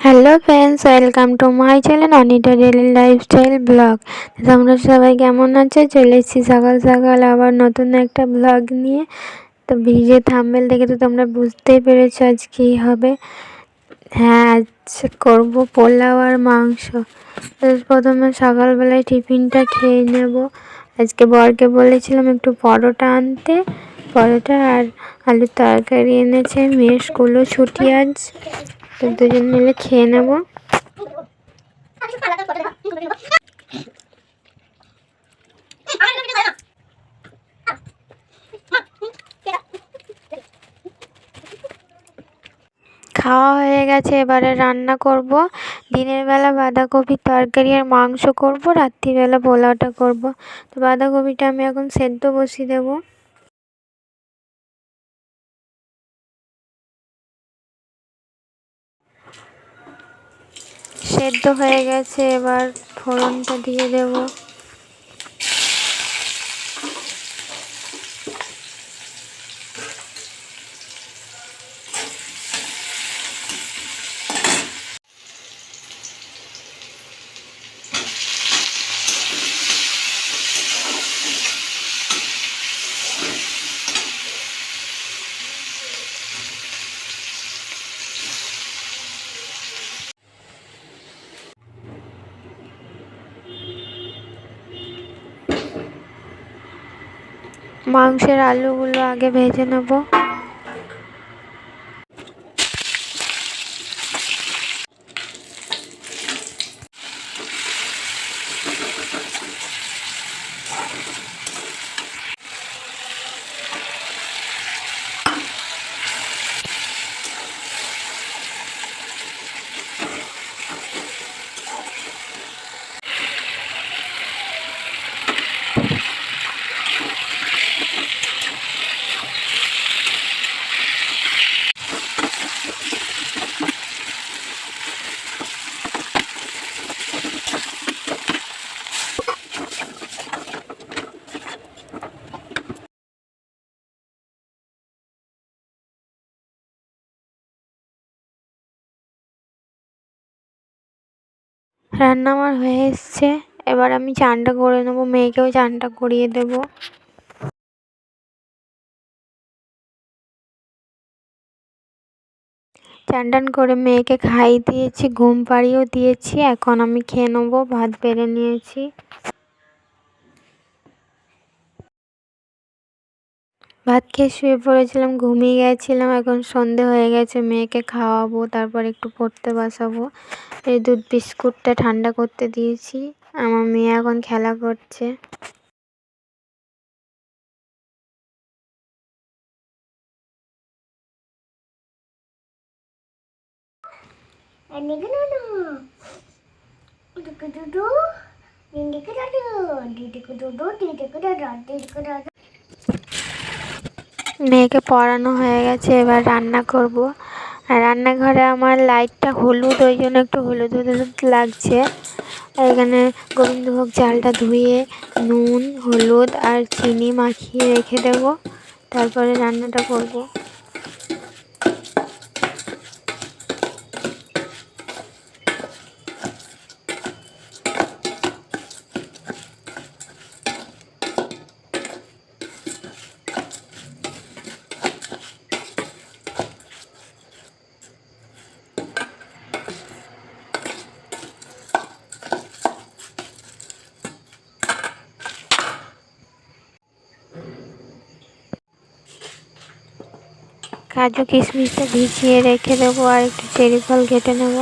Hello friends, welcome to my channel Anita daily lifestyle blog. তোমরা সবাই কেমন আছো? চলে এসেছি সকাল সকাল আবার নতুন একটা ব্লগ নিয়ে। তো ভিডিও থাম্বনেল দেখে তো তোমরা বুঝতেই পেরেছো আজ কী হবে। হ্যাঁ, আজ করবো পোলাও আর মাংস। তো প্রথমে সকালবেলায় টিফিনটা খেয়ে নেব। আজকে বরকে বলেছিলাম একটু পরোটা আনতে, পরোটা আর আলুর তরকারি এনেছে। মেয়ের স্কুলও ছুটি আজ, তো দুজন মিলে খেয়ে নেব। খাওয়া হয়ে গেছে, এবারে রান্না করব। দিনের বেলা বাঁধাকপির তরকারি আর মাংস করব, রাত্রিবেলা পোলাওটা করব। তো বাঁধাকপিটা আমি এখন সেদ্ধ বসিয়ে দেবো। সেদ্ধ হয়ে গেছে, এবার ফোড়নটা দিয়ে দেবো। মাংসের আলুগুলো আগে ভেজে নেব। রান্না আমার হয়ে এসছে, এবার আমি চানটা করে নেবো, মেয়েকেও চানটা করিয়ে দেবো। চান টান করে মেয়েকে খাইয়ে দিয়েছি, ঘুম পাড়িয়েও দিয়েছি। এখন আমি খেয়ে নেবো, ভাত বেড়ে নিয়েছি। ভাত খেয়ে শুয়ে পড়েছিলাম, ঘুমিয়ে গেছিলাম। এখন সন্ধে হয়ে গেছে, মেয়েকে খাওয়াবো, তারপর একটু পড়তে বসাবো। এই দুধ বিস্কুটটা ঠান্ডা করতে দিয়েছি, আমার মেয়ে এখন খেলা করছে। মেয়েকে পড়ানো হয়ে গেছে, এবার রান্না করব। আর রান্নাঘরে আমার লাইটটা হলুদ, ওই জন্য একটু হলুদ হলুদ লাগছে। আর এখানে গোবিন্দভোগ চালটা ধুয়ে নুন হলুদ আর চিনি মাখিয়ে রেখে দেব, তারপরে রান্নাটা করব। কাজু কিশমিশটা ভিজিয়ে রেখে দেবো, আর একটু চেরি ফল কেটে নেব।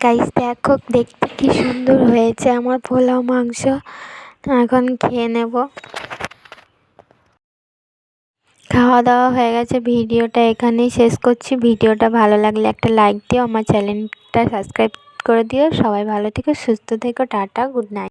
গাইস দেখো দেখতে কি সুন্দর হয়েছে আমার পোলাও মাংস। এখন খেয়ে নেব। খাওয়া দাওয়া হয়ে গেছে, ভিডিওটা এখানেই শেষ করছি। ভিডিওটা ভালো লাগলে একটা লাইক দিও, আমার চ্যানেলটা সাবস্ক্রাইব করে দিও। সবাই ভালো থেকো, সুস্থ থেকো, টাটা, গুড নাইট।